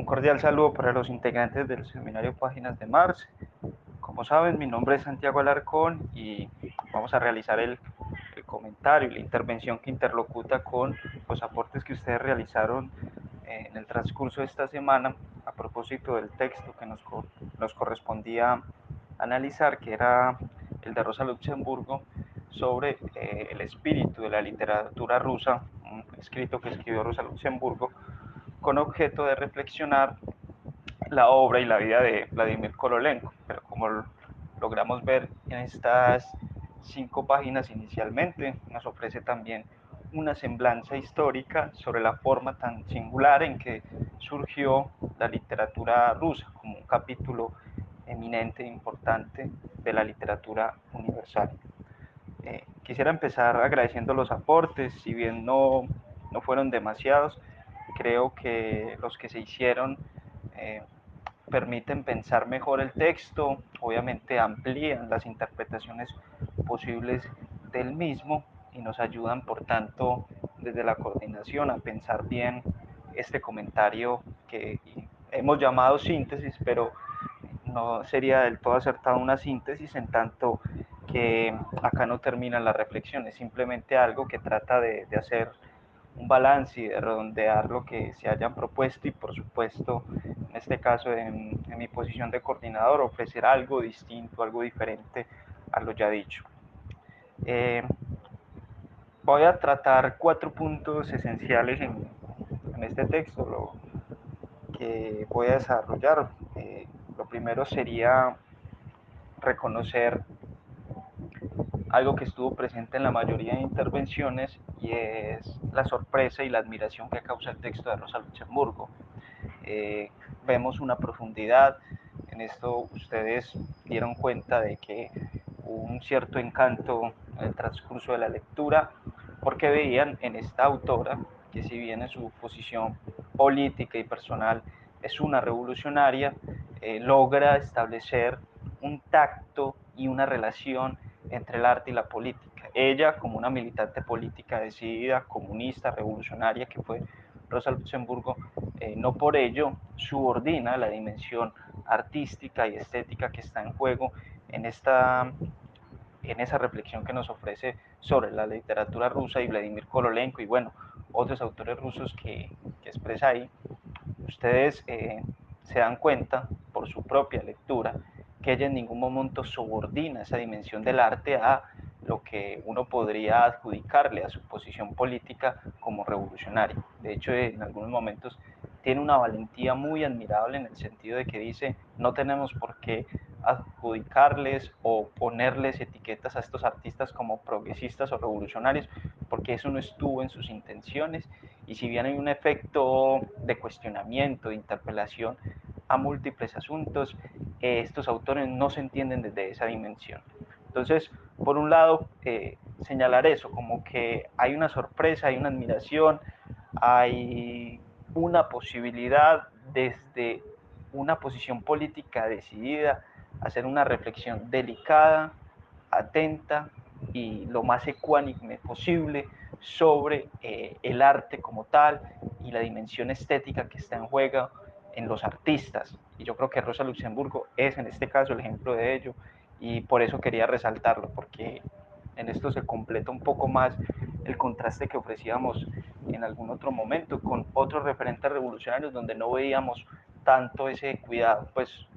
cordial saludo para los integrantes del seminario Páginas de Mars. Como saben, mi nombre es Santiago Alarcón y vamos a realizar el comentario y la intervención que interlocuta con los aportes que ustedes realizaron en el transcurso de esta semana a propósito del texto que nos correspondía analizar, que era el de Rosa Luxemburgo sobre el espíritu de la literatura rusa, un escrito que escribió Rosa Luxemburgo con objeto de reflexionar la obra y la vida de Vladimir Korolenko, pero como logramos ver en estas 5 páginas inicialmente, nos ofrece también una semblanza histórica sobre la forma tan singular en que surgió la literatura rusa como un capítulo eminente e importante de la literatura universal. Quisiera empezar agradeciendo los aportes, si bien no fueron demasiados, creo que los que se hicieron eh, permiten pensar mejor el texto, obviamente amplían las interpretaciones posibles del mismo y nos ayudan, por tanto, desde la coordinación a pensar bien este comentario que hemos llamado síntesis, pero no sería del todo acertada una síntesis en tanto que acá no terminan las reflexiones, simplemente algo que trata de hacer un balance y de redondear lo que se hayan propuesto y por supuesto en este caso en mi posición de coordinador ofrecer algo distinto, algo diferente a lo ya dicho. Voy a tratar 4 puntos esenciales en este texto, lo que voy a desarrollar. Lo primero sería reconocer algo que estuvo presente en la mayoría de intervenciones y es la sorpresa y la admiración que causa el texto de Rosa Luxemburgo. Vemos una profundidad, en esto ustedes dieron cuenta de que hubo un cierto encanto en el transcurso de la lectura porque veían en esta autora que si bien en su posición política y personal es una revolucionaria, logra establecer un tacto y una relación entre el arte y la política. Ella, como una militante política decidida, comunista, revolucionaria, que fue Rosa Luxemburgo, no por ello subordina la dimensión artística y estética que está en juego en esa reflexión que nos ofrece sobre la literatura rusa y Vladimir Korolenko y bueno, otros autores rusos que expresa ahí. Ustedes se dan cuenta por su propia lectura que ella en ningún momento subordina esa dimensión del arte a lo que uno podría adjudicarle a su posición política como revolucionaria. De hecho, en algunos momentos tiene una valentía muy admirable en el sentido de que dice, no tenemos por qué adjudicarles o ponerles etiquetas a estos artistas como progresistas o revolucionarios, porque eso no estuvo en sus intenciones y si bien hay un efecto de cuestionamiento, de interpelación a múltiples asuntos, estos autores no se entienden desde esa dimensión. Entonces, por un lado, señalar eso, como que hay una sorpresa, hay una admiración, hay una posibilidad desde una posición política decidida, hacer una reflexión delicada, atenta y lo más ecuánime posible sobre el arte como tal y la dimensión estética que está en juego en los artistas. Y yo creo que Rosa Luxemburgo es en este caso el ejemplo de ello y por eso quería resaltarlo, porque en esto se completa un poco más el contraste que ofrecíamos en algún otro momento con otros referentes revolucionarios donde no veíamos tanto ese cuidado, pues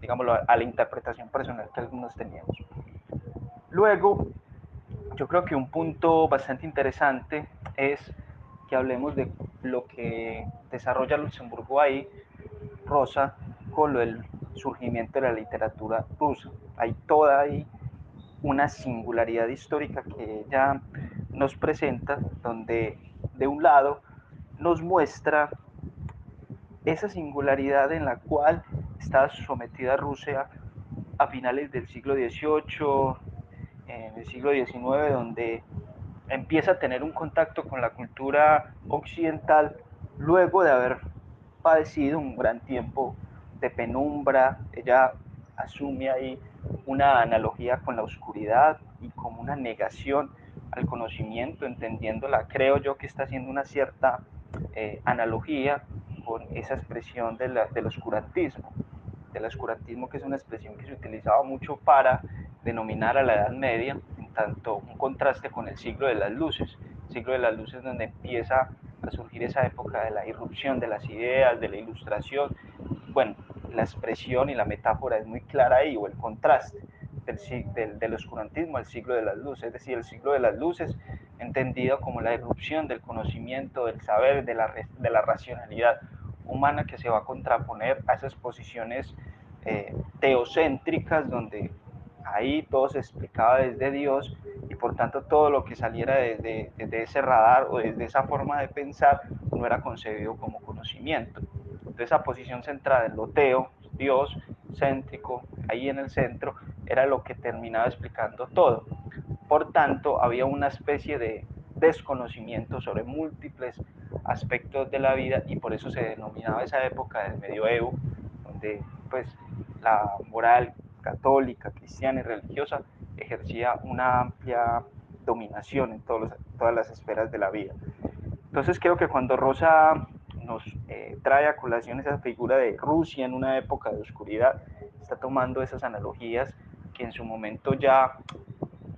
digámoslo, a la interpretación personal que algunos teníamos. Luego, yo creo que un punto bastante interesante es que hablemos de lo que desarrolla Luxemburgo ahí, Rosa, con lo del surgimiento de la literatura rusa. Hay toda ahí una singularidad histórica que ella nos presenta, donde de un lado nos muestra esa singularidad en la cual estaba sometida Rusia a finales del siglo XVIII, en el siglo XIX, donde empieza a tener un contacto con la cultura occidental luego de haber padecido un gran tiempo de penumbra. Ella asume ahí una analogía con la oscuridad y como una negación al conocimiento, entendiéndola, creo yo que está haciendo una cierta analogía con esa expresión del oscurantismo, que es una expresión que se utilizaba mucho para denominar a la Edad Media, en tanto un contraste con el siglo de las luces, donde empieza a surgir esa época de la irrupción de las ideas, de la ilustración. Bueno, la expresión y la metáfora es muy clara ahí, o el contraste del oscurantismo al siglo de las luces, es decir, el siglo de las luces entendido como la irrupción del conocimiento, del saber, de la racionalidad humana, que se va a contraponer a esas posiciones teocéntricas, donde ahí todo se explicaba desde Dios, y por tanto todo lo que saliera desde ese radar o desde esa forma de pensar no era concebido como conocimiento. Entonces esa posición centrada en lo teo, Dios, céntrico, ahí en el centro, era lo que terminaba explicando todo. Por tanto, había una especie de desconocimiento sobre múltiples aspectos de la vida, y por eso se denominaba esa época del medioevo, donde pues la moral católica, cristiana y religiosa ejercía una amplia dominación en todas las esferas de la vida. Entonces creo que cuando Rosa nos trae a colación esa figura de Rusia en una época de oscuridad, está tomando esas analogías que en su momento ya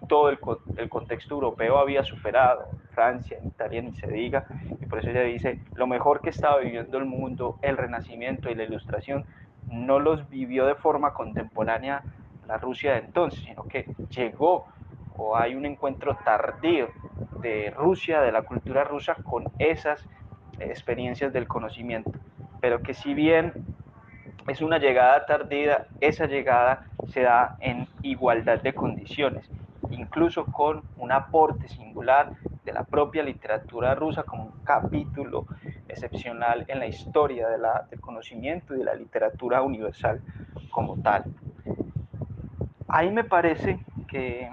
todo el contexto europeo había superado, Francia, Italia ni se diga, y por eso ella dice, lo mejor que estaba viviendo el mundo, el Renacimiento y la Ilustración, no los vivió de forma contemporánea la Rusia de entonces, sino que llegó, o hay un encuentro tardío de Rusia, de la cultura rusa, con esas experiencias del conocimiento, pero que si bien es una llegada tardía, esa llegada se da en igualdad de condiciones, incluso con un aporte singular de la propia literatura rusa como un capítulo excepcional en la historia del conocimiento y de la literatura universal como tal. Ahí me parece que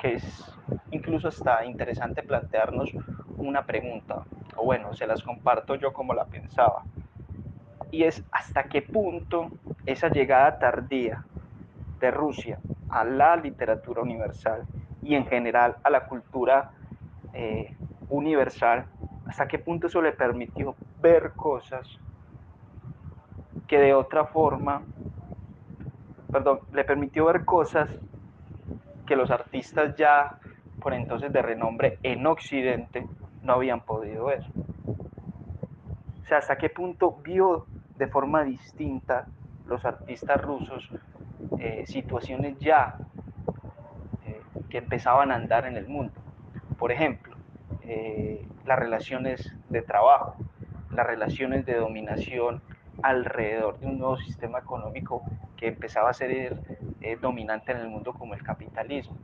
es incluso hasta interesante plantearnos una pregunta, o bueno, se las comparto yo como la pensaba, y es hasta qué punto esa llegada tardía de Rusia a la literatura universal y en general a la cultura universal, hasta qué punto eso le permitió ver cosas que de otra forma, le permitió ver cosas que los artistas ya por entonces de renombre en Occidente no habían podido ver. O sea, hasta qué punto vio de forma distinta los artistas rusos situaciones ya que empezaban a andar en el mundo. Por ejemplo, las relaciones de trabajo, las relaciones de dominación alrededor de un nuevo sistema económico que empezaba a ser dominante en el mundo como el capitalismo.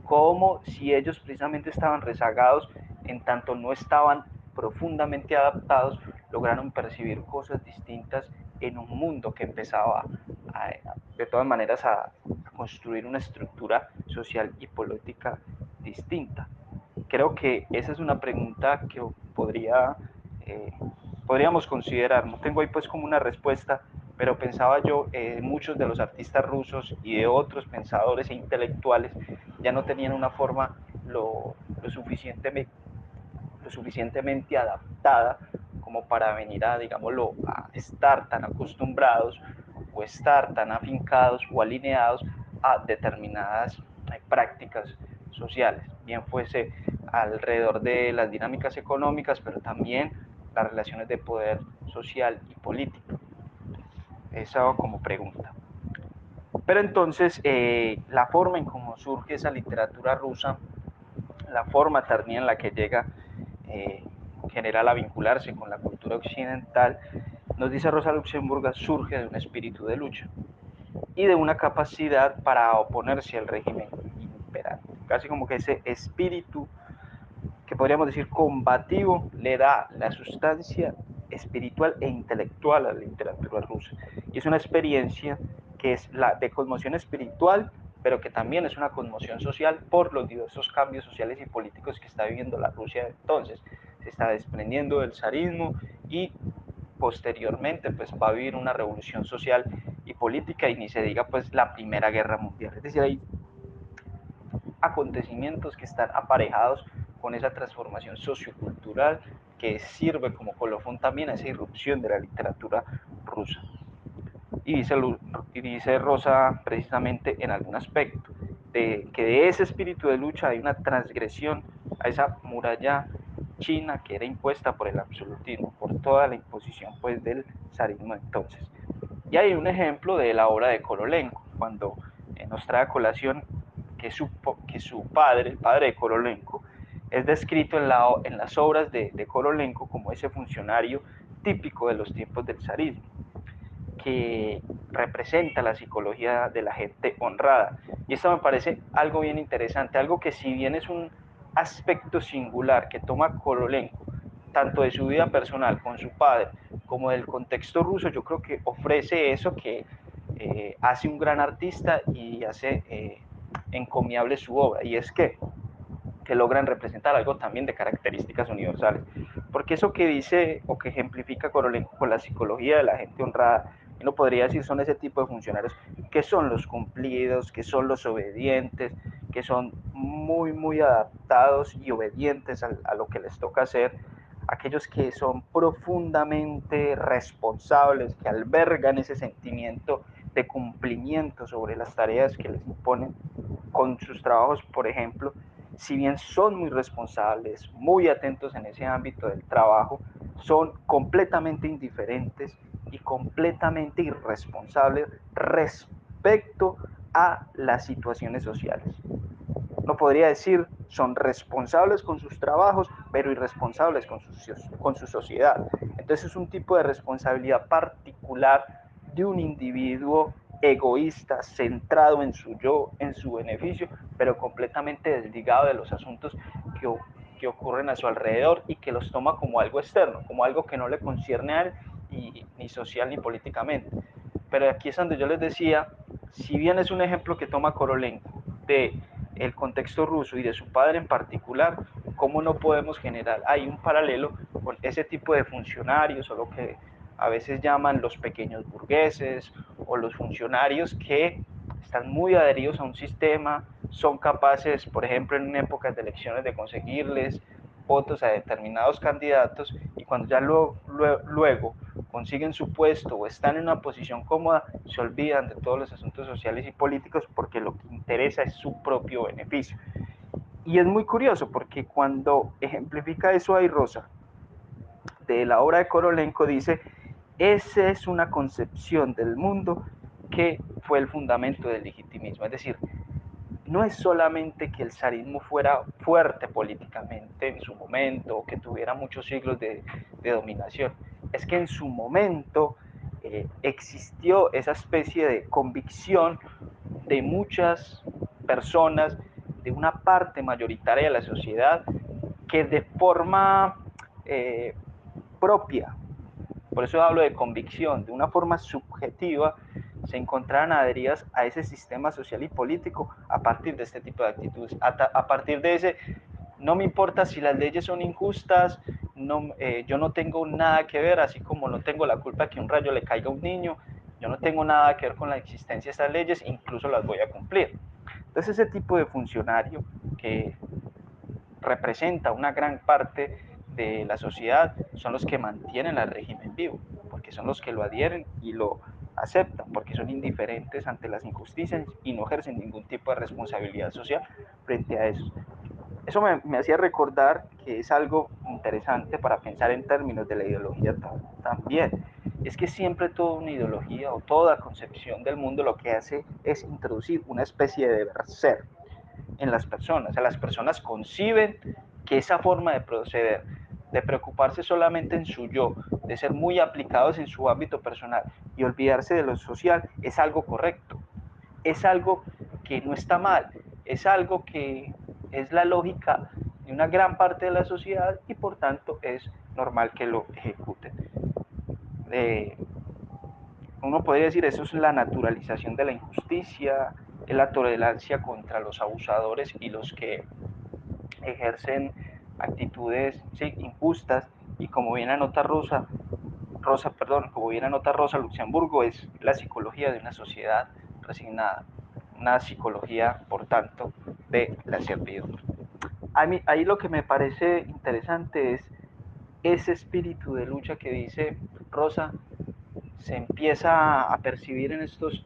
Como si ellos precisamente estaban rezagados, en tanto no estaban profundamente adaptados, lograron percibir cosas distintas en un mundo que empezaba de todas maneras a construir una estructura social y política distinta. Creo que esa es una pregunta que podríamos considerar. No tengo ahí pues como una respuesta, pero pensaba yo, muchos de los artistas rusos y de otros pensadores e intelectuales ya no tenían una forma lo suficientemente adaptada como para venir a, digámoslo, a estar tan acostumbrados o estar tan afincados o alineados a determinadas prácticas sociales, bien fuese alrededor de las dinámicas económicas, pero también las relaciones de poder social y político. Eso como pregunta. Pero entonces, la forma en cómo surge esa literatura rusa, la forma tardía en la que llega en general a vincularse con la cultura occidental, nos dice Rosa Luxemburga, surge de un espíritu de lucha y de una capacidad para oponerse al régimen imperante. Casi como que ese espíritu, que podríamos decir combativo, le da la sustancia espiritual e intelectual a la literatura rusa. Y es una experiencia que es la de conmoción espiritual, pero que también es una conmoción social por los diversos cambios sociales y políticos que está viviendo la Rusia de entonces. Se está desprendiendo del zarismo y posteriormente pues va a vivir una revolución social y política, y ni se diga pues la Primera Guerra Mundial. Es decir, hay acontecimientos que están aparejados con esa transformación sociocultural que sirve como colofón también a esa irrupción de la literatura rusa. Y dice Rosa precisamente en algún aspecto, que de ese espíritu de lucha hay una transgresión a esa muralla china que era impuesta por el absolutismo, por toda la imposición pues del zarismo entonces. Y hay un ejemplo de la obra de Korolenko, cuando nos trae a colación que su padre, el padre de Korolenko, es descrito en las obras de Korolenko como ese funcionario típico de los tiempos del zarismo, que representa la psicología de la gente honrada. Y esto me parece algo bien interesante, algo que si bien es un aspecto singular que toma Korolenko, tanto de su vida personal con su padre como del contexto ruso, yo creo que ofrece eso que hace un gran artista y hace encomiable su obra, y es que logran representar algo también de características universales. Porque eso que dice o que ejemplifica Korolenko con la psicología de la gente honrada, uno podría decir son ese tipo de funcionarios que son los cumplidos, que son los obedientes, que son muy adaptados y obedientes a lo que les toca hacer, aquellos que son profundamente responsables, que albergan ese sentimiento de cumplimiento sobre las tareas que les imponen con sus trabajos, por ejemplo, si bien son muy responsables, muy atentos en ese ámbito del trabajo, son completamente indiferentes y completamente irresponsables respecto a las situaciones sociales. No podría decir son responsables con sus trabajos, pero irresponsables con su sociedad. Entonces es un tipo de responsabilidad particular de un individuo egoísta, centrado en su yo, en su beneficio, pero completamente desligado de los asuntos que ocurren a su alrededor y que los toma como algo externo, como algo que no le concierne a él, ni social ni políticamente. Pero aquí es donde yo les decía, si bien es un ejemplo que toma Korolenko de el contexto ruso y de su padre en particular, ¿cómo no podemos generar ahí un paralelo con ese tipo de funcionarios o lo que a veces llaman los pequeños burgueses o los funcionarios que están muy adheridos a un sistema, son capaces, por ejemplo, en épocas de elecciones de conseguirles votos a determinados candidatos y cuando ya luego consiguen su puesto o están en una posición cómoda, se olvidan de todos los asuntos sociales y políticos porque lo que interesa es su propio beneficio. Y es muy curioso porque cuando ejemplifica eso ahí Rosa, de la obra de Korolenko, dice, esa es una concepción del mundo que fue el fundamento del legitimismo. Es decir, no es solamente que el zarismo fuera fuerte políticamente en su momento, o que tuviera muchos siglos de dominación, es que en su momento existió esa especie de convicción de muchas personas, de una parte mayoritaria de la sociedad, que de forma eh, propia, por eso hablo de convicción, de una forma subjetiva, se encontraran adheridas a ese sistema social y político a partir de este tipo de actitudes, a partir de ese, no me importa si las leyes son injustas, no, yo no tengo nada que ver, así como no tengo la culpa de que un rayo le caiga a un niño, yo no tengo nada que ver con la existencia de estas leyes, incluso las voy a cumplir. Entonces ese tipo de funcionario que representa una gran parte de la sociedad son los que mantienen al régimen vivo, porque son los que lo adhieren y lo aceptan, porque son indiferentes ante las injusticias y no ejercen ningún tipo de responsabilidad social frente a eso. Eso me hacía recordar que es algo interesante para pensar en términos de la ideología también. Es que siempre toda una ideología o toda concepción del mundo lo que hace es introducir una especie de deber ser en las personas. O sea, las personas conciben que esa forma de proceder, de preocuparse solamente en su yo, de ser muy aplicados en su ámbito personal y olvidarse de lo social, es algo correcto, es algo que no está mal, es algo que es la lógica de una gran parte de la sociedad y por tanto es normal que lo ejecuten. Uno podría decir eso es la naturalización de la injusticia, es la tolerancia contra los abusadores y los que ejercen actitudes sí, injustas y como bien anota Rosa Luxemburgo, es la psicología de una sociedad resignada, una psicología, por tanto, de la servidumbre. ahí lo que me parece interesante es ese espíritu de lucha que dice Rosa, se empieza a percibir en estos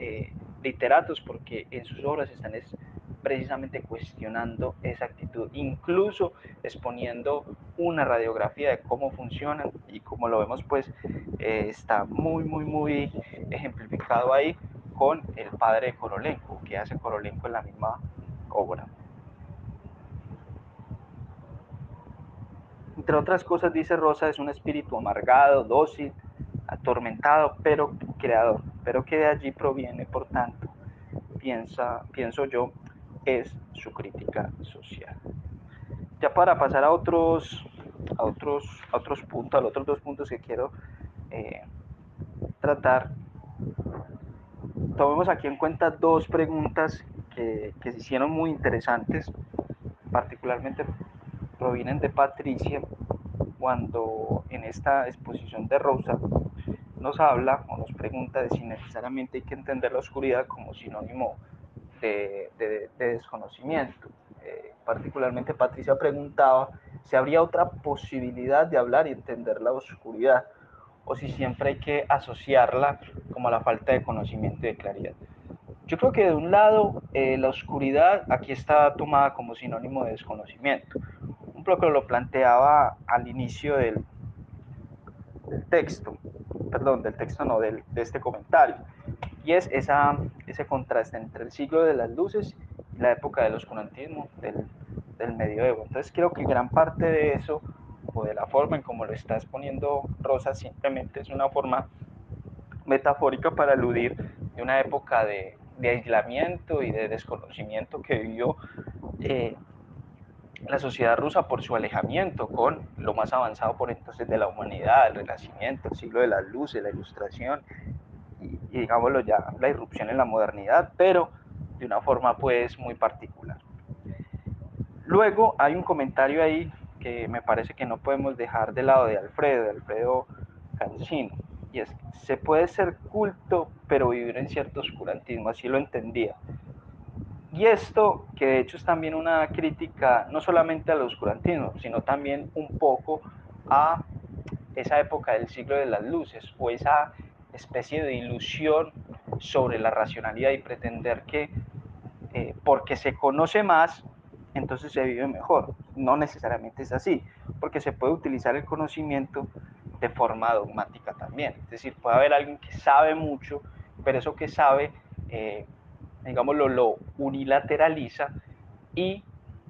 literatos, porque en sus obras están precisamente cuestionando esa actitud, incluso exponiendo una radiografía de cómo funcionan, y como lo vemos pues está muy ejemplificado ahí con el padre de Korolenko, que hace Korolenko en la misma obra. Entre otras cosas, dice Rosa, es un espíritu amargado, dócil, atormentado, pero creador, pero que de allí proviene, por tanto, pienso yo, es su crítica social. Ya para pasar a otros puntos, a los otros dos puntos que quiero eh, tratar, tomemos aquí en cuenta dos preguntas que se hicieron muy interesantes, particularmente provienen de Patricia, cuando en esta exposición de Rosa nos habla o nos pregunta de si necesariamente hay que entender la oscuridad como sinónimo de desconocimiento. Particularmente Patricia preguntaba si habría otra posibilidad de hablar y entender la oscuridad, o si siempre hay que asociarla como a la falta de conocimiento y de claridad. Yo creo que de un lado la oscuridad aquí está tomada como sinónimo de desconocimiento. Un poco lo planteaba al inicio del texto, perdón, del texto no, de este comentario, y es ese contraste entre el siglo de las luces y la época del oscurantismo, del medioevo. Entonces creo que gran parte de eso, o de la forma en como lo está exponiendo Rosa, simplemente es una forma metafórica para aludir de una época de aislamiento y de desconocimiento que vivió la sociedad rusa por su alejamiento con lo más avanzado por entonces de la humanidad, el Renacimiento, el siglo de las luces, la Ilustración y digámoslo ya, la irrupción en la modernidad, pero de una forma pues muy particular. Luego hay un comentario ahí que me parece que no podemos dejar de lado de Alfredo Cancino, y es que se puede ser culto pero vivir en cierto oscurantismo, así lo entendía. Y esto, que de hecho es también una crítica no solamente al oscurantismo, sino también un poco a esa época del siglo de las luces, o esa especie de ilusión sobre la racionalidad y pretender que porque se conoce más, entonces se vive mejor. No necesariamente es así, porque se puede utilizar el conocimiento de forma dogmática también. Es decir, puede haber alguien que sabe mucho, pero eso que sabe, digámoslo, lo unilateraliza y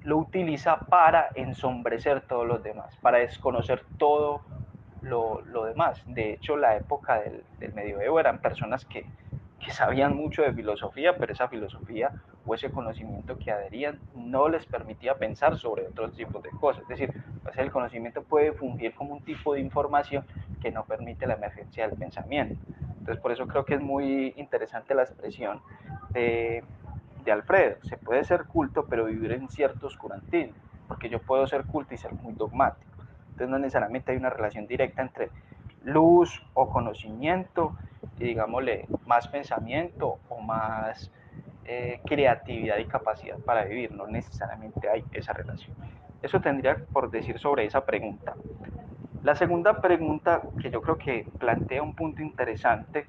lo utiliza para ensombrecer todos los demás, para desconocer todo lo demás. De hecho, la época del medioevo eran personas que sabían mucho de filosofía, pero esa filosofía o ese conocimiento que adherían no les permitía pensar sobre otros tipos de cosas. Es decir, pues el conocimiento puede fungir como un tipo de información que no permite la emergencia del pensamiento. Entonces, por eso creo que es muy interesante la expresión de Alfredo. Se puede ser culto, pero vivir en cierto oscurantismo, porque yo puedo ser culto y ser muy dogmático. Entonces, no necesariamente hay una relación directa entre luz o conocimiento y, digámosle, más pensamiento o más creatividad y capacidad para vivir. No necesariamente hay esa relación. Eso tendría por decir sobre esa pregunta. La segunda pregunta, que yo creo que plantea un punto interesante,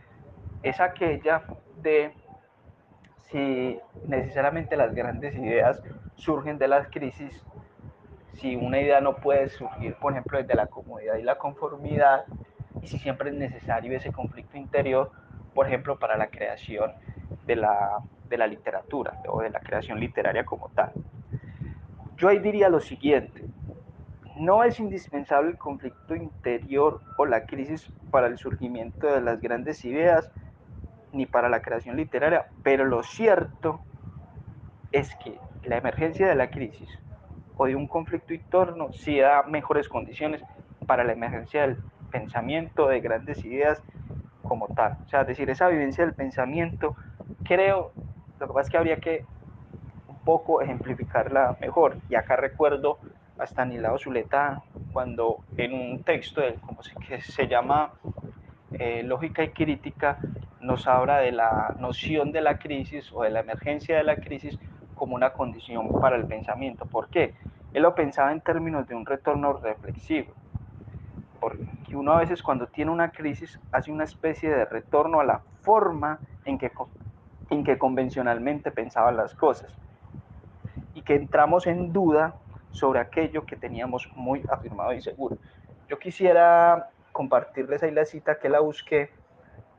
es aquella de si necesariamente las grandes ideas surgen de las crisis, si una idea no puede surgir, por ejemplo, desde la comodidad y la conformidad, y si siempre es necesario ese conflicto interior, por ejemplo, para la creación de la literatura o de la creación literaria como tal. Yo ahí diría lo siguiente: no es indispensable el conflicto interior o la crisis para el surgimiento de las grandes ideas ni para la creación literaria, pero lo cierto es que la emergencia de la crisis o de un conflicto interno sí da mejores condiciones para la emergencia del pensamiento, de grandes ideas como tal. O sea, es decir, esa vivencia del pensamiento, creo, lo que pasa es que habría que un poco ejemplificarla mejor. Y acá recuerdo a Stanislao Zuleta cuando en un texto de, como que se llama Lógica y Crítica, nos habla de la noción de la crisis o de la emergencia de la crisis como una condición para el pensamiento. ¿Por qué? Él lo pensaba en términos de un retorno reflexivo, porque uno a veces cuando tiene una crisis hace una especie de retorno a la forma en que convencionalmente pensaba las cosas y que entramos en duda sobre aquello que teníamos muy afirmado y seguro. Yo quisiera compartirles ahí la cita que la busqué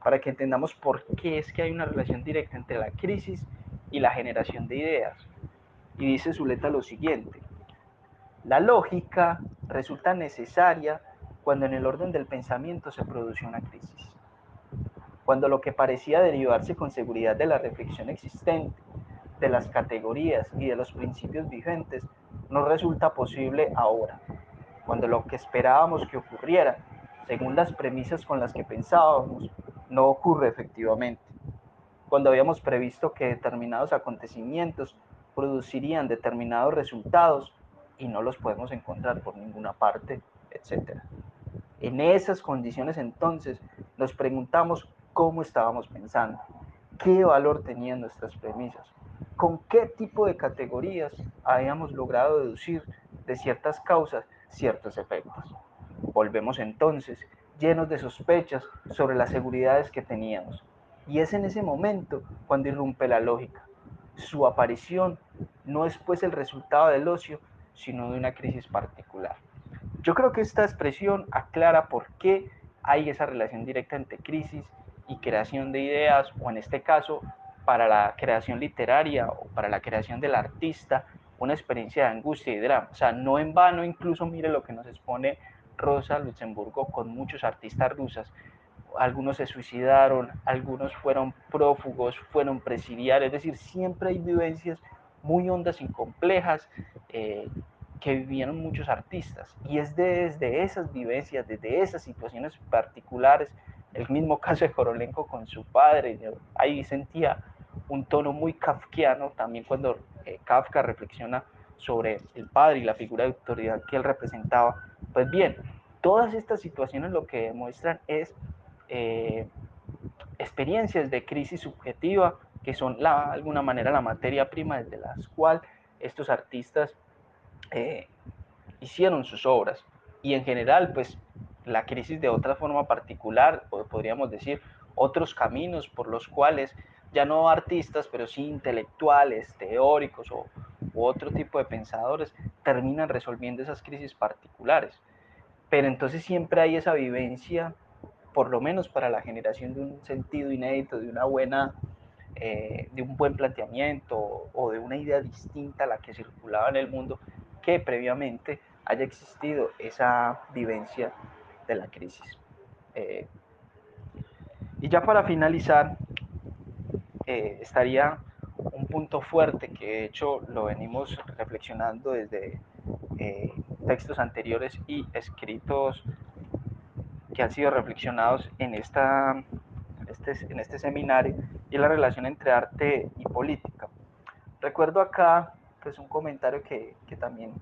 para que entendamos por qué es que hay una relación directa entre la crisis y la generación de ideas. Y dice Zuleta lo siguiente: la lógica resulta necesaria cuando en el orden del pensamiento se produce una crisis, cuando lo que parecía derivarse con seguridad de la reflexión existente, de las categorías y de los principios vigentes, no resulta posible ahora, cuando lo que esperábamos que ocurriera, según las premisas con las que pensábamos, no ocurre efectivamente, cuando habíamos previsto que determinados acontecimientos producirían determinados resultados y no los podemos encontrar por ninguna parte, etc. En esas condiciones entonces nos preguntamos cómo estábamos pensando, qué valor tenían nuestras premisas, con qué tipo de categorías habíamos logrado deducir de ciertas causas ciertos efectos. Volvemos entonces llenos de sospechas sobre las seguridades que teníamos. Y es en ese momento cuando irrumpe la lógica. Su aparición no es pues el resultado del ocio, sino de una crisis particular. Yo creo que esta expresión aclara por qué hay esa relación directa entre crisis y creación de ideas, o en este caso, para la creación literaria o para la creación del artista, una experiencia de angustia y drama. O sea, no en vano, incluso mire lo que nos expone Rosa Luxemburgo con muchos artistas rusas. Algunos se suicidaron, algunos fueron prófugos, fueron presidiarios, es decir, siempre hay vivencias muy hondas y complejas que vivieron muchos artistas. Y es desde esas vivencias, desde esas situaciones particulares, el mismo caso de Korolenko con su padre, yo ahí sentía un tono muy kafkiano también cuando Kafka reflexiona sobre el padre y la figura de autoridad que él representaba. Pues bien, todas estas situaciones lo que demuestran es eh, experiencias de crisis subjetiva que son de alguna manera la materia prima desde la cual estos artistas eh, hicieron sus obras. Y en general, pues la crisis de otra forma particular, o podríamos decir otros caminos por los cuales ya no artistas, pero sí intelectuales, teóricos u otro tipo de pensadores terminan resolviendo esas crisis particulares. Pero entonces siempre hay esa vivencia, por lo menos para la generación de un sentido inédito, de una buena, de un buen planteamiento o de una idea distinta a la que circulaba en el mundo, que previamente haya existido esa vivencia de la crisis. Eh, y ya para finalizar, estaría un punto fuerte que de hecho lo venimos reflexionando desde textos anteriores y escritos que han sido reflexionados en este seminario, y la relación entre arte y política. Recuerdo acá pues un comentario que también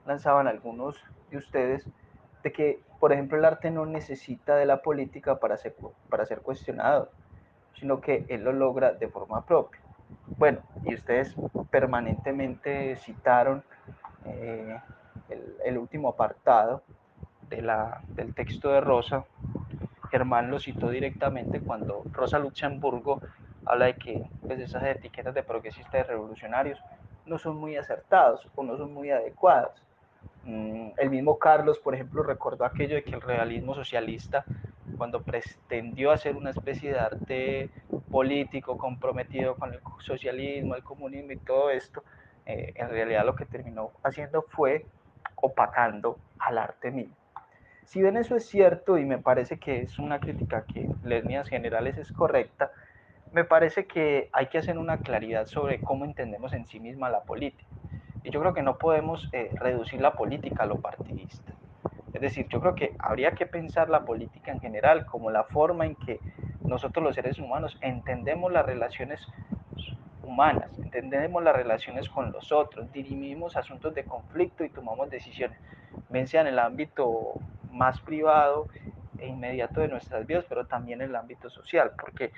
lanzaban algunos de ustedes, de que, por ejemplo, el arte no necesita de la política para ser cuestionado, sino que él lo logra de forma propia. Bueno, y ustedes permanentemente citaron eh, el último apartado del texto de Rosa. Germán lo citó directamente cuando Rosa Luxemburgo habla de que pues, esas etiquetas de progresistas y revolucionarios no son muy acertados o no son muy adecuados. El mismo Carlos, por ejemplo, recordó aquello de que el realismo socialista, cuando pretendió hacer una especie de arte político comprometido con el socialismo, el comunismo y todo esto, en realidad lo que terminó haciendo fue opacando al arte mismo. Si bien eso es cierto y me parece que es una crítica que en líneas generales es correcta, me parece que hay que hacer una claridad sobre cómo entendemos en sí misma la política. Y yo creo que no podemos reducir la política a lo partidista. Es decir, yo creo que habría que pensar la política en general como la forma en que nosotros los seres humanos entendemos las relaciones humanas, entendemos las relaciones con los otros, dirimimos asuntos de conflicto y tomamos decisiones, bien sea en el ámbito más privado e inmediato de nuestras vidas, pero también en el ámbito social, porque,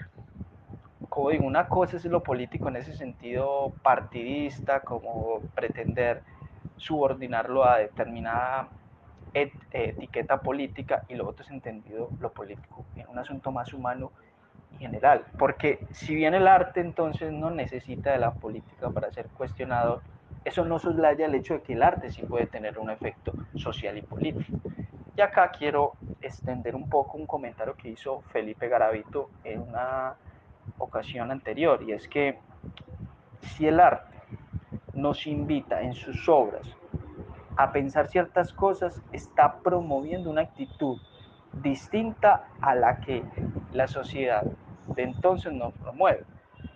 como digo, una cosa es lo político en ese sentido partidista, como pretender subordinarlo a determinada etiqueta política, y lo otro es entendido lo político en un asunto más humano y general, porque si bien el arte entonces no necesita de la política para ser cuestionado, eso no soslaya el hecho de que el arte sí puede tener un efecto social y político. Y acá quiero extender un poco un comentario que hizo Felipe Garavito en una ocasión anterior, y es que si el arte nos invita en sus obras a pensar ciertas cosas, está promoviendo una actitud distinta a la que la sociedad de entonces nos promueve.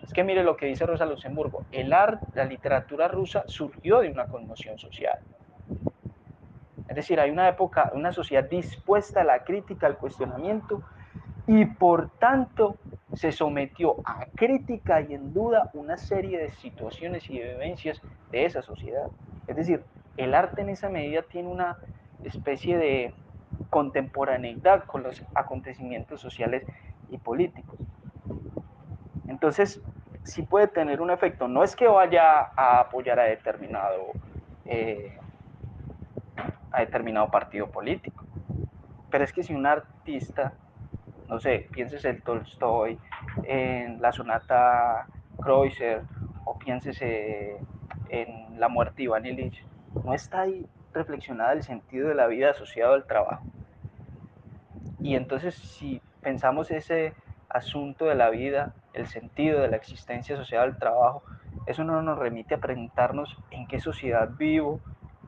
Es que mire lo que dice Rosa Luxemburgo, el arte, la literatura rusa surgió de una conmoción social. Es decir, hay una época, una sociedad dispuesta a la crítica, al cuestionamiento, y por tanto se sometió a crítica y en duda una serie de situaciones y de vivencias de esa sociedad. Es decir, el arte en esa medida tiene una especie de contemporaneidad con los acontecimientos sociales y políticos. Entonces, sí puede tener un efecto. No es que vaya a apoyar a determinado partido político, pero es que si un artista, no sé, pienses en Tolstoy, en la sonata Kreutzer, o pienses en La muerte de Iván Ilich, no está ahí reflexionada el sentido de la vida asociado al trabajo. Y entonces si pensamos ese asunto de la vida, el sentido de la existencia asociada al trabajo, eso no nos remite a preguntarnos en qué sociedad vivo,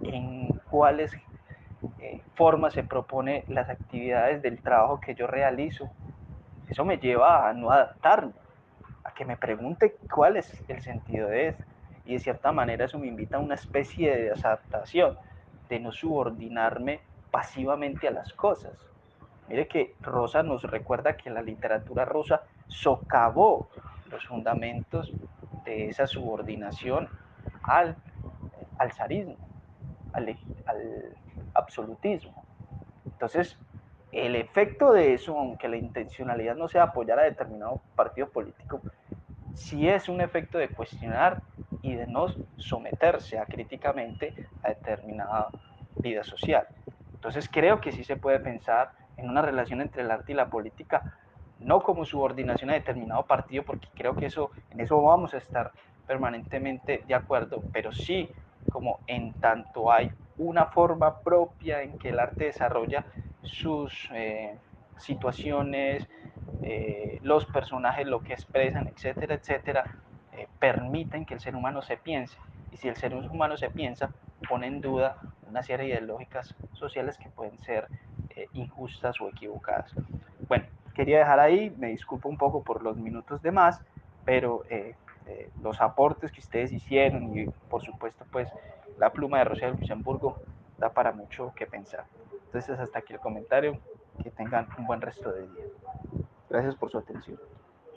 en cuáles formas se propone las actividades del trabajo que yo realizo. Eso me lleva a no adaptarme, a que me pregunte cuál es el sentido de eso. Y de cierta manera eso me invita a una especie de desadaptación, de no subordinarme pasivamente a las cosas. Mire que Rosa nos recuerda que la literatura rusa socavó los fundamentos de esa subordinación al, al zarismo, al absolutismo. Entonces, el efecto de eso, aunque la intencionalidad no sea apoyar a determinado partido político, sí es un efecto de cuestionar y de no someterse a críticamente a determinada vida social. Entonces creo que sí se puede pensar en una relación entre el arte y la política, no como subordinación a determinado partido, porque creo que en eso vamos a estar permanentemente de acuerdo, pero sí como en tanto hay una forma propia en que el arte desarrolla sus situaciones, los personajes, lo que expresan, etcétera, etcétera, permiten que el ser humano se piense. Y si el ser humano se piensa, pone en duda una serie de lógicas sociales que pueden ser injustas o equivocadas. Bueno, quería dejar ahí, me disculpo un poco por los minutos de más, pero los aportes que ustedes hicieron y por supuesto pues la pluma de Rosa de Luxemburgo da para mucho que pensar. Entonces hasta aquí el comentario, que tengan un buen resto de día. Gracias por su atención.